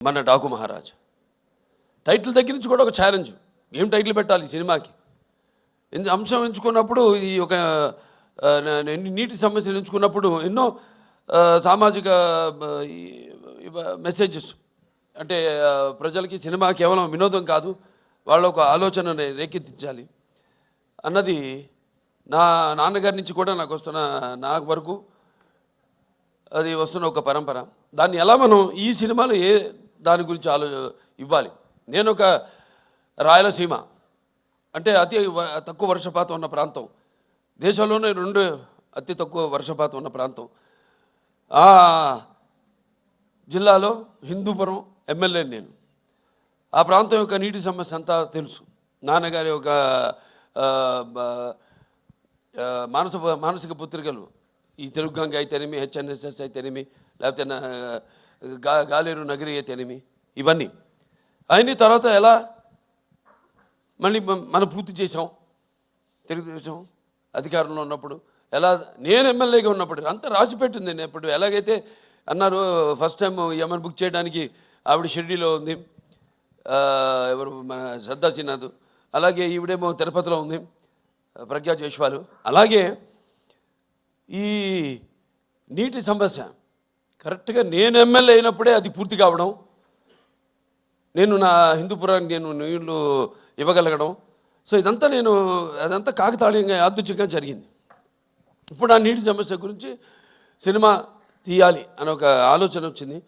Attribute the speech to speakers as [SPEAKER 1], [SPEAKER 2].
[SPEAKER 1] మన డాకు మహారాజ్ టైటిల్ దగ్గర నుంచి కూడా ఒక ఛాలెంజ్. ఏం టైటిల్ పెట్టాలి సినిమాకి అంశం ఎంచుకున్నప్పుడు ఈ ఒక నీటి సమస్యలు ఎంచుకున్నప్పుడు ఎన్నో సామాజిక మెసేజెస్, అంటే ప్రజలకి సినిమా కేవలం వినోదం కాదు, వాళ్ళ ఒక ఆలోచన రేకెత్తించాలి అన్నది నా నాన్నగారి నుంచి కూడా నాకు వరకు అది వస్తున్న ఒక పరంపర. దాన్ని ఎలా మనం ఈ సినిమాలో దాని గురించి ఇవ్వాలి. నేను ఒక రాయలసీమ అంటే అతి తక్కువ వర్షపాతం ఉన్న ప్రాంతం, దేశంలోనే 2 అతి తక్కువ వర్షపాతం ఉన్న ప్రాంతం, ఆ జిల్లాలో హిందూపురం ఎమ్మెల్యే నేను. ఆ ప్రాంతం యొక్క నీటి సమస్య అంతా తెలుసు. నాన్నగారి ఒక మానసిక పుత్రికలు, ఈ తెలుగు గంగ అయితేనేమి, హెచ్ఎన్ఎస్ఎస్ అయితేనేమి, లేకపోతే గాలేరు నగరి అయితేనేమి, ఇవన్నీ అయిన తర్వాత ఎలా మళ్ళీ మనం పూర్తి చేసాం. తెలుగుదేశం అధికారంలో ఉన్నప్పుడు ఎలా, నేను ఎమ్మెల్యేగా ఉన్నప్పుడు అంతా రాసి పెట్టింది. నేను ఇప్పుడు ఎలాగైతే అన్నారు ఫస్ట్ టైం యమన్ బుక్ చేయడానికి ఆవిడ షిరిడీలో ఉంది, ఎవరు మన శ్రద్ధా శ్రీనాథ్, అలాగే ఈవిడేమో తిరుపతిలో ఉంది ప్రజ్ఞా జైస్వాల్. అలాగే ఈ నీటి సమస్య కరెక్ట్గా నేను ఎమ్మెల్యే అయినప్పుడే అది పూర్తి కావడం, నేను నా హిందూపురానికి నేను నీళ్లు ఇవ్వగలగడం. సో ఇదంతా అదంతా కాకతాళీయంగా యాదృచ్ఛికంగా జరిగింది. ఇప్పుడు ఆ నీటి సమస్య గురించి సినిమా తీయాలి అని ఒక ఆలోచన వచ్చింది.